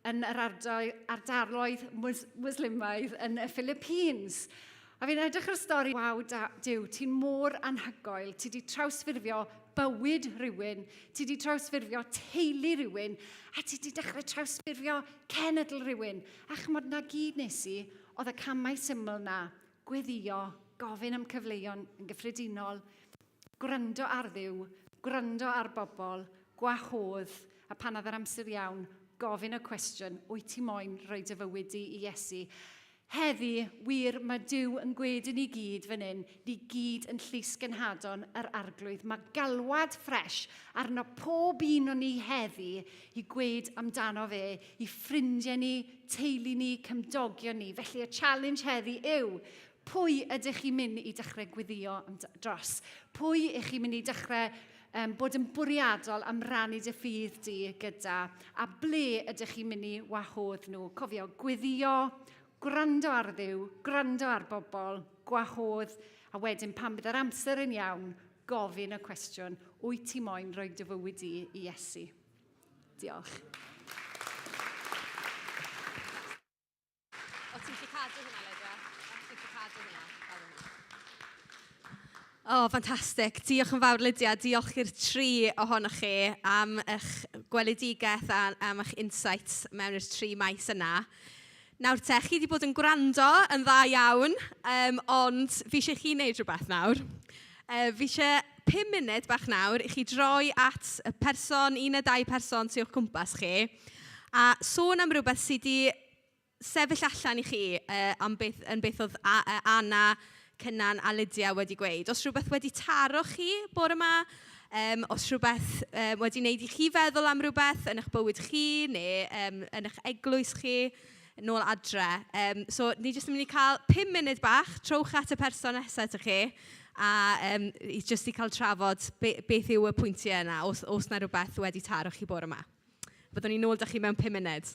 yn yr ardaloedd Muslimaidd yn y Philippines. A fi'n edrych ar stori, waw, Duw, ti'n môr anhygoel, ti di trawsffurfio bywyd rhywun, ti di trawsffurfio teulu rhywun, a ti di dechrau trawsffurfio cenedl rhywun. A chymod na gyd nes i, oedd y camau syml na, gweddio, gofyn am cyfleon yn gyffredinol, gwrando ar Dduw, gwrando ar bobl, gwahodd, a pan oedd yr amser iawn, gofyn y cwestiwn, wyt ti moyn rhoi dy fywyd i Iesu? Heddi, wir, mae Duw yn gweud i ni gyd fan hyn, ni gyd yn llys genhadon yr arglwydd. Mae galwad ffres arno pob un o ni heddi i gweud amdano fe, i ffrindiau ni, teulu ni, cymdogion ni. Felly y challenge heddi yw, Pwy ydych chi'n mynd i dechrau gweddio dros? Pwy ych chi'n mynd i dechrau bod yn bwriadol am rannu dy ffydd di gyda? A ble ydych chi'n mynd i wahodd nhw? Cofio, gweddio, gwrando ar Dduw, gwrando ar bobl, gwahodd, a wedyn pan bydd yr amser yn iawn, gofyn y cwestiwn, wyt ti moyn rhoi dy fywyd di i Iesu? Diolch. O, ti'n gallu cadw hynna, Lydia? Ti'n gallu cadw hynna? O, ffantastig. Diolch yn fawr, Lydia. Diolch i'r tri ohonoch chi am eich gweledigaeth a am eich insights mewn i'r tri maes yna. Nawr te, chi wedi bod yn gwrando yn dda iawn, ond fi eisiau chi wneud rhywbeth nawr. Fi eisiau 5 munud bach nawr i chi droi at y person, 1 neu 2 person sy'n o'ch cwmpas chi, a sôn am rhywbeth sydd wedi sefyll allan i chi am beth oedd Anna, Cynan a Lydia wedi gweud. Os rhywbeth wedi taro chi bore yma, os rhywbeth wedi wneud i chi feddwl am rhywbeth yn eich bywyd chi neu yn eich eglwys chi, nôl adre. So, ni jyst yn mynd i cael 5 munud bach, trowch at y person nesaf ydych chi, a jyst i cael trafod beth yw y pwyntiau yna, os yna rhywbeth wedi taro chi bore yma. Byddwn ni nôl da chi mewn 5 munud.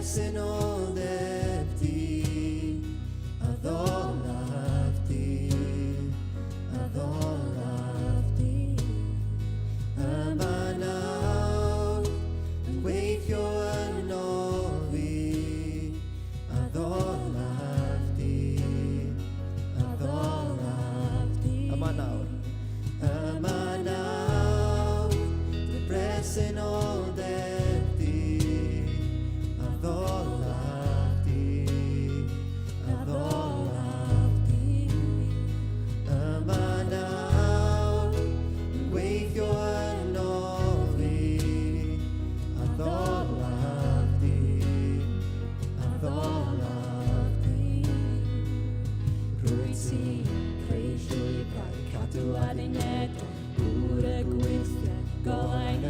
Sy'n oldeb di, a ddolaf di, a ddolaf di. Yma nawr yn gweithio yno fi, a ddolaf di, a ddolaf di. Yma nawr dy bres yn oldeb di.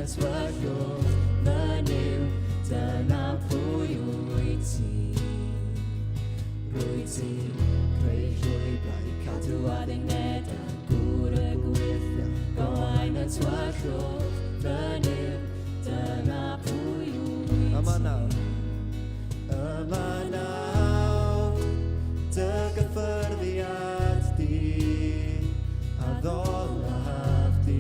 Sgyrsiau fynyw, dyna pwy wyt ti. Rwyt ti'n creu llwybrau, cadw adeilad a gŵr y gweithio. Golau yn sgyrsiau fynyw, dyna pwy wyt ti. Yma nawr, dy gyffyrddiad di, a ddolaf di.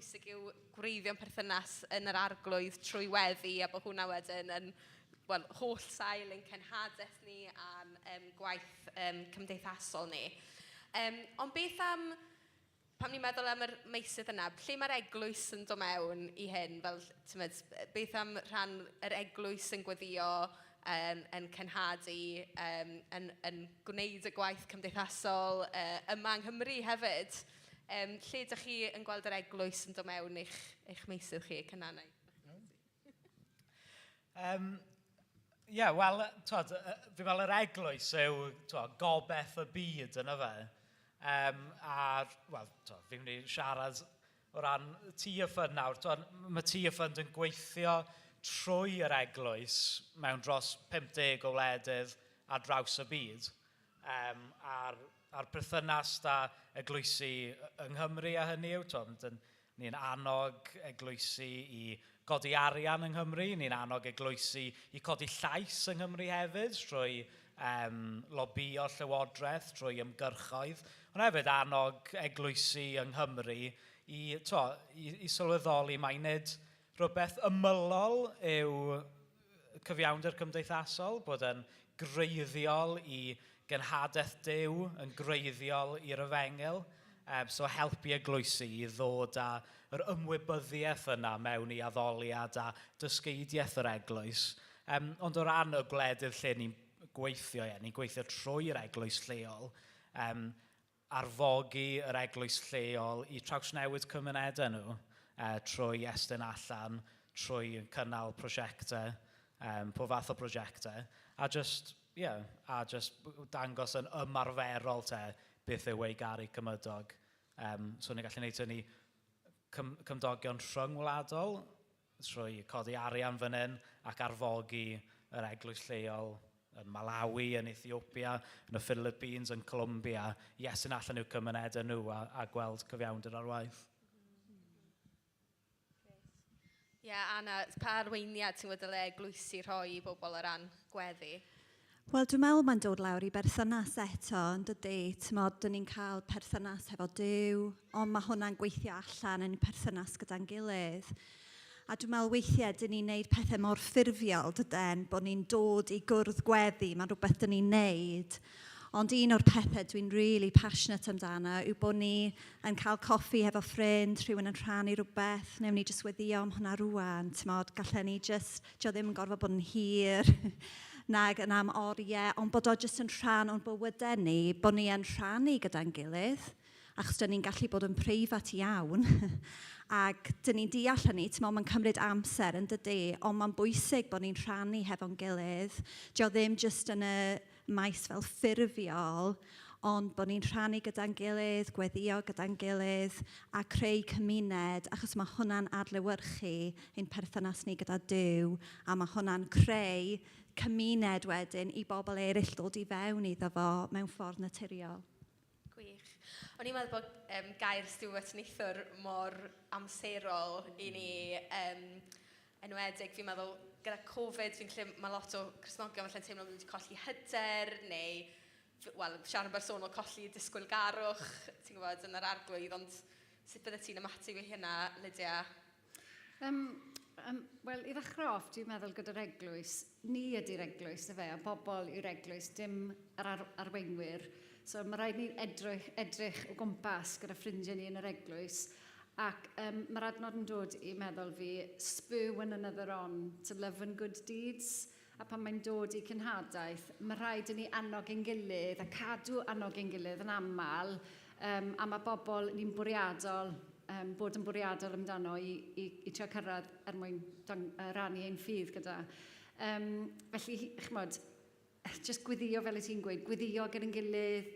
bwysig yw gwreiddio'n perthynas yn yr arglwydd trwy weddi, a bod hwnna wedyn yn holl sail yn cenhadaeth ni a'n gwaith cymdeithasol ni. Ond beth am, pam ni'n meddwl am yr meysydd yna, lle mae'r eglwys yn dod mewn i hyn? Fel, beth am rhan yr eglwys yn gweddio, yn cenhadu, yn gwneud y gwaith cymdeithasol yma yng Nghymru hefyd? Lle ydych chi yn gweld yr eglwys yn dod mewn i'ch meysydd chi, cynannau? Wel, fi'n meddwl yr eglwys yw gobeith y byd yna fe. Fi'n mynd i siarad o ran Ffrwd nawr. Mae Ffrwd yn gweithio trwy yr eglwys mewn dros 50 o wledydd ar draws y byd. A'r perthynas da eglwysu yng Nghymru a hynny yw, ni'n annog eglwysu i godi arian yng Nghymru, ni'n annog eglwysu i codi llais yng Nghymru hefyd, trwy lobio llywodraeth, trwy ymgyrchoedd, ond hefyd annog eglwysu yng Nghymru i sylweddoli mai nid rhywbeth ymylol yw cyfiawnder cymdeithasol, bod yn greiddiol i genhadaeth Duw, yn greiddiol i'r efengil, so helpu eglwysu i ddod â yr ymwybyddiaeth yna mewn i addoliad a dysgeidiaeth yr eglwys. Ond o ran y gwledydd lle ni'n gweithio, ni'n gweithio trwy'r eglwys lleol, arfogi yr eglwys lleol i trawsnewid cymunedau nhw, trwy estyn allan, trwy cynnal prosiectau, pob fath o prosiectau, a just dangos yn ymarferol beth yw ei garu cymydog. So ni'n gallu gwneud hynny cymdogion rhyngwladol, trwy codi arian fan hyn ac arfogi yr eglwys lleol yn Malawi, yn Ethiopia, yn y Philippines, yn Colombia, i estyn allan i'w cymunedau nhw a gweld cyfiawnder ar waith. Anna, pa arweiniad ti'n wedi eglwysu rhoi i bobl o ran gweddi? Wel, dwi'n meddwl mae'n dod lawr i berthynas eto, yn dydy. Dyn ni'n cael perthynas hefo Duw, ond mae hwnna'n gweithio allan yn perthynas gyda'n gilydd. A dwi'n meddwl weithiau dyn ni'n neud pethau mor ffurfiol, dydyn, bod ni'n dod i gwrdd gweddi, mae'n rhywbeth dyn ni'n neud. Ond un o'r pethau dwi'n really passionate amdano yw bod ni yn cael coffi hefo ffrind, rhywun yn rhannu rhywbeth, newn ni jyst weddio am hwnna rwan. Gallen ni jyst, dio ddim yn gorfod bod yn hir, nag yn am oriau, ond bod o jyst yn rhan o'n bywydau ni, bod ni yn rhannu gyda'n gilydd, achos dyn ni'n gallu bod yn preifat iawn. Ac dyn ni'n deall hynny, mae'n cymryd amser yn dydy, ond mae'n bwysig bod ni'n rhannu hefo'n gilydd. Dio ddim jyst yn y maes fel ffurfiol, ond bod ni'n rhannu gyda'n gilydd, gweddio gyda'n gilydd, a creu cymuned, achos mae hwnna'n adlewyrchu ein perthynas ni gyda Duw, a mae hwnna'n creu cymuned wedyn i bobl eraill dod i fewn iddo fo mewn ffordd naturiol. Gwych. O'n i'n meddwl bod gair Stuart Neithwr mor amserol i ni enwedig. Fi'n meddwl gyda Covid, mae lot o Cristnogion falle'n teimlo bod wedi colli hyder, neu siarad yn bersonol colli disgwylgarwch, ti'n gwybod, yn yr arglwydd, ond sut bydde ti'n ymateb i hynna, Lydia? Wel, i ddechrau off, dwi'n meddwl gyda'r eglwys, ni ydy'r eglwys, a bobl yw'r eglwys, dim yr arweinwyr. So mae rhaid ni edrych o gwmpas gyda ffrindiau ni yn yr eglwys. Ac mae'r adnod yn dod i meddwl fi, spur one another on to love and good deeds. A pan mae'n dod i cynhadaeth, mae rhaid i ni annog ein gilydd a cadw annog ein gilydd yn aml. A mae bobl ni'n bwriadol, bod yn bwriadol amdano i trio cyrraedd mwyn rannu ein ffydd gyda. Felly, chmod, jyst gweddio fel y ti'n gweud, gweddio gyda'n gilydd,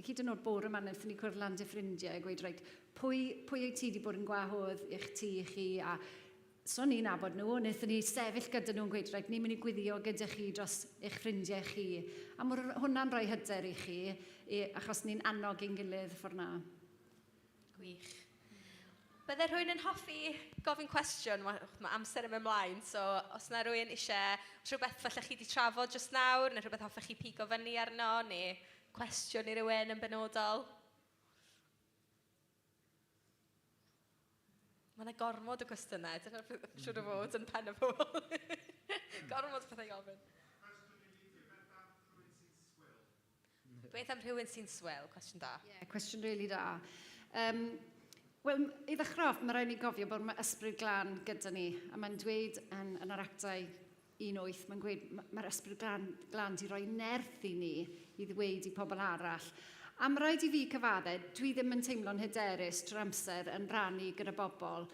hyd yn oed bore yma wnaethon ni cwrdd lan dy ffrindiau, gweud, reit, pwy wyt ti wedi bod yn gwahodd i'ch ti i chi, a so ni'n abod nhw, wnaethon ni sefyll gyda nhw'n gweud, reit, ni'n mynd i gweddio gyda chi dros eich ffrindiau chi. A mae hwnna'n rhoi hyder i chi, achos ni'n annog ein gilydd ffordd na. Gwych. Bydde rhywun yn hoffi gofyn cwestiwn, mae amser yn ymlaen, so os yna rhywun eisiau rhywbeth falle chi wedi trafod jyst nawr, neu rhywbeth hoffech chi pigo fyny arno, neu cwestiwn i rhywun yn benodol? Mae yna gormod o gwestiynau. Dyna'r siwr o fod yn pen y pobl. Gormod o pethau gofyn. Beth am rhywun sy'n swil? Cwestiwn da. Ie, cwestiwn really da. Wel, i ddechrau off, mae rhaid ni gofio bod mae ysbryd glân gyda ni. A mae'n dweud yn yr actau 1:8, mae'n dweud mae'r ysbryd glân di roi nerth i ni i ddweud i pobl arall. A mae rhaid i fi cyfadde, dwi ddim yn teimlo'n hyderus trwy'r amser yn rannu gyda bobl.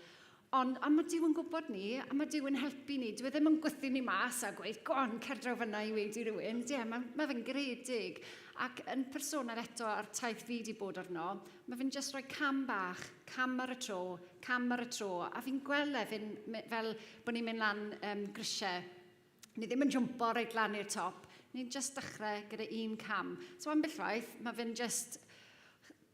Ond a mae Dyw yn gwybod ni, a mae Dyw yn helpu ni. Dwi ddim yn gwythu ni mas a gweud, go on, cer draw fyna i wedi rhywun. Ie, mae fe'n gredig. Ac yn personol eto ar taith fi wedi bod arno, mae fe'n just rhoi cam bach, cam ar y tro, a fi'n gweld fel bod ni'n mynd lan grisiau. Ni ddim yn jwmpo reit lan i'r top, ni'n just dechrau gyda un cam. So am bellwaith, mae fe'n just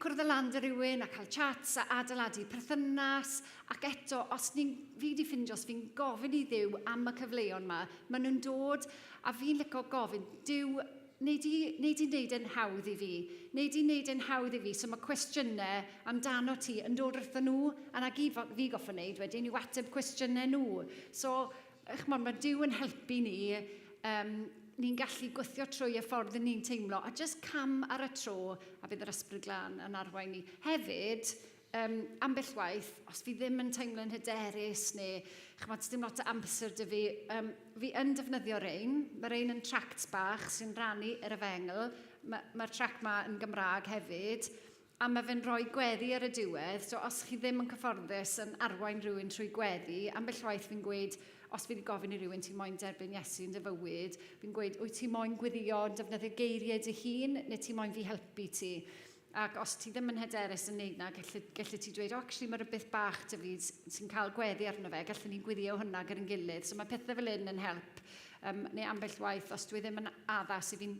cwrdd y land y rhywun a cael chats a adeiladu perthynas. Ac eto, os fi wedi ffindio, os fi'n gofyn i Dduw am y cyfleon yma, maen nhw'n dod a fi'n licio gofyn, Dduw, Neud i'n neud yn hawdd i fi. Neud i'n neud yn hawdd i fi. So mae cwestiynau amdano ti yn dod wrthyn nhw, a na gyd fi goffa wneud wedyn i'w ateb cwestiynau nhw. So, mae Dyw yn helpu ni, ni'n gallu gweithio trwy y ffordd ni'n teimlo, a just cam ar y tro, a bydd yr ysbryd glân yn arwain ni. Hefyd, ambell waith, os fi ddim yn teimlo'n hyderus, neu dim lot o amser dy fi, fi yn defnyddio rein. Mae rein yn tracts bach sy'n rannu yr efengl. Mae'r tract ma yn Gymraeg hefyd. A mae fe'n rhoi gweddi ar y diwedd. So os chi ddim yn cyfforddus yn arwain rhywun trwy gweddi, ambell waith fi'n gweud, os fi wedi gofyn i rhywun ti'n moyn derbyn Iesu yn dy fywyd, fi'n gweud, wyt ti'n moyn gweddio defnyddio geiriau dy hun, neu ti'n moyn fi helpu ti? Ac os ti ddim yn hyderus yn neud na, gallu ti dweud, actually mae'r beth bach dy fi sy'n cael gweddi arno fe, gallwn ni gweddio hwnna gyda'n gilydd. So mae pethau fel hyn yn help. Neu ambell waith, os dwi ddim yn addas i fi'n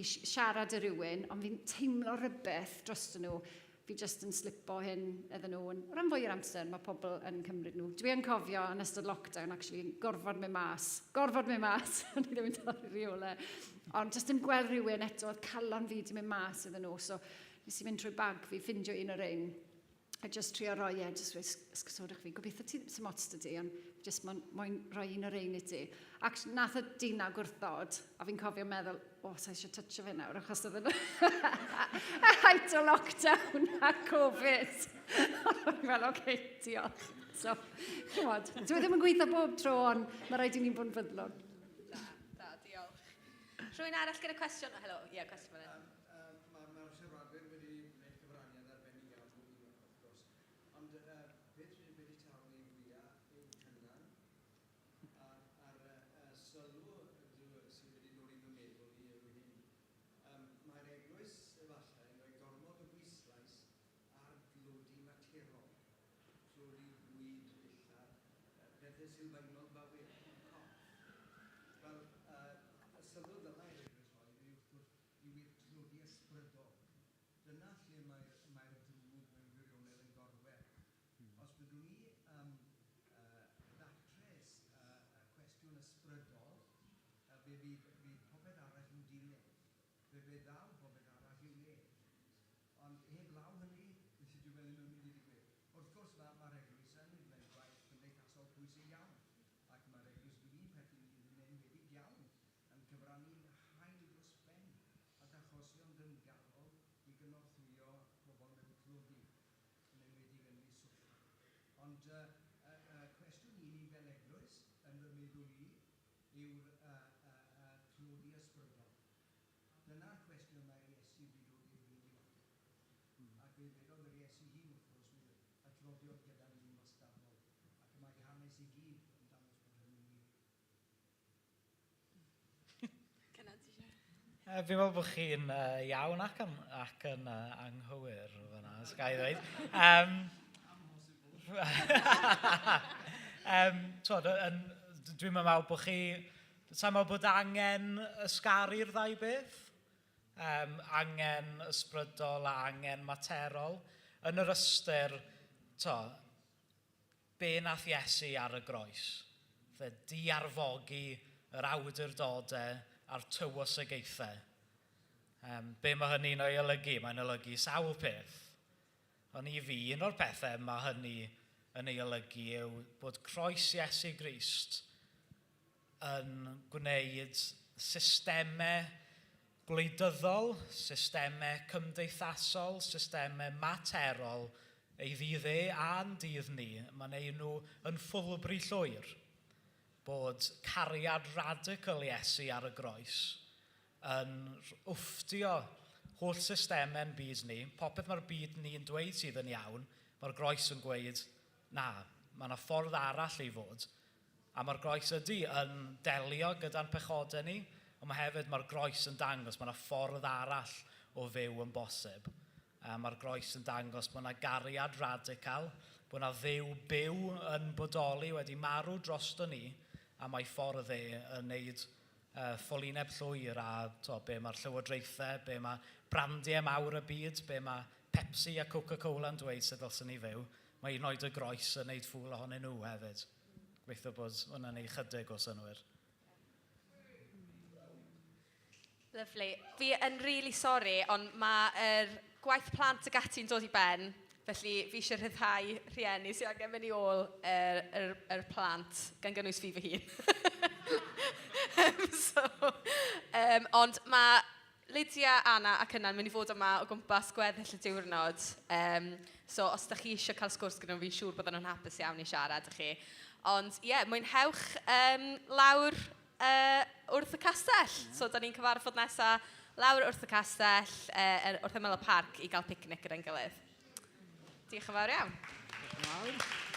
siarad â rhywun, ond fi'n teimlo rhywbeth dros nhw, fi just yn slipo hyn iddyn nhw. O ran fwy o'r amser, mae pobl yn cymryd nhw. Dwi yn cofio yn ystod lockdown, actually, gorfod mynd mas, o'n i ddim yn torri rheolau. Ond just yn gweld rhywun eto, oedd calon fi wedi mynd mas iddyn nhw, so nes i fynd trwy bag fi, ffindio un o'r un, a just trio roi just rhoi ysgysodwch fi. Gobeithio ti ddim sy'n mots dy di, ond just moyn rhoi un o'r un i ti. Ac nath y dyn na gwrthod, a fi'n cofio meddwl, sa eisiau toucho fe nawr, achos oedd yn height o lockdown a Covid. Ond fel, oce, diolch. So, chymod, dwi ddim yn gweithio bob tro, ond mae rhaid i ni'n bod yn fyddlon. Da, diolch. Rhywun arall gyda cwestiwn? Helo, ie, cwestiwn fan hyn. Mae'r siaradwyr wedi gwneud cyfraniad arbennig iawn o ni, wrth gwrs. Ond beth wedi taflu fwyaf yw hynna a'r sylw sydd wedi dod i'n meddwl i yw hyn. Mae'r eglwys efallai yn rhoi gormod o bwyslais ar glodi naturol. Glodi bwyd, illa, pethau sylfaenol bywyd. Wel, y sylw dyma i'r eglwys roi yw glodi ysbrydol. Dyna lle mae'r drwg mewn gwirionedd yn gorwedd. Os byddwn ni ddatres y cwestiwn ysbrydol, fe fydd popeth arall yn dilyn. Fe fydd ddaw popeth arall i'w le. Ond heb law hynny, beth ydyw fel yn mynd i ddigwydd. Wrth gwrs mae'r eglwys yn gwneud gwaith cymdeithasol pwysig iawn. Ac mae'r eglwys dwi'n pethau yn enwedig iawn yn cyfrannu'n hael dros ben ac achosion dyngalol i gynorthwyo pobl mewn clodi, yn enwedig yn ei swllt. Ond cwestiwn i ni fel eglwys, yn fy meddwl i, yw'r clodi ysbrydol. Dyna'r cwestiwn mae Iesu wedi dod i'r byd i weld. Ac fe ddedodd yr Iesu hun, wrth gwrs, y clodion gyda ni'n wastadol. Ac mae hanes i gyd yn dangos bod hynny'n wir. Cynnad ti eisiau? Fi'n meddwl bod chi'n iawn ac yn anghywir fyna, os ga i ddweud. Dwi'n meddwl bod chi... Sa'n meddwl bod angen ysgaru'r ddau beth? Angen ysbrydol a angen materol. Yn yr ystyr, be nath Iesu ar y groes? Fe di-arfogi yr awdurdodau a'r tywysogaethau. Be mae hynny'n o'i olygu? Mae'n olygu sawl peth. Ond i fi, un o'r pethau mae hynny yn ei olygu yw bod croes Iesu Grist yn gwneud systemau gwleidyddol, systemau cymdeithasol, systemau materol ei ddydd a'n dydd ni. Mae'n ei nhw yn ffwlbri llwyr bod cariad radical Iesu ar y groes yn wfftio holl systemau'n byd ni. Popeth mae'r byd ni'n dweud sydd yn iawn, mae'r groes yn gweud, na, mae yna ffordd arall i fod. A mae'r groes ydy yn delio gyda'n pechodau ni, ond hefyd mae'r groes yn dangos mae yna ffordd arall o fyw yn bosib. Mae'r groes yn dangos bod yna gariad radical, bod yna dduw byw yn bodoli wedi marw drosto ni, a mae ffordd yn neud ffwlineb llwyr a be mae'r llywodraethau, be mae brandiau mawr y byd, be mae Pepsi a Coca-Cola yn dweud sydd dylsyn ni fyw. Mae un oed y groes yn neud ffwl ohonyn nhw hefyd. Gobeithio bod hwnna'n ei chydig o synwyr. Lyfli. Fi yn really sori, ond mae'r gwaith plant ag ati'n dod i ben, felly fi eisiau rhyddhau rhieni sydd angen mynd i ôl yr plant, gan gynnwys fi fy hun. Ond mae Lydia, Anna ac Yna'n mynd i fod yma o gwmpas gweddill y diwrnod. So os ydych chi eisiau cael sgwrs gyda nhw, fi'n siŵr bod nhw'n hapus iawn i siarad â chi. Ond mwynhewch lawr wrth y castell. So da ni'n cyfarfod nesaf lawr wrth y castell, wrth ymyl y parc i gael picnic gyda'n gilydd. Diolch yn fawr iawn. Diolch yn fawr.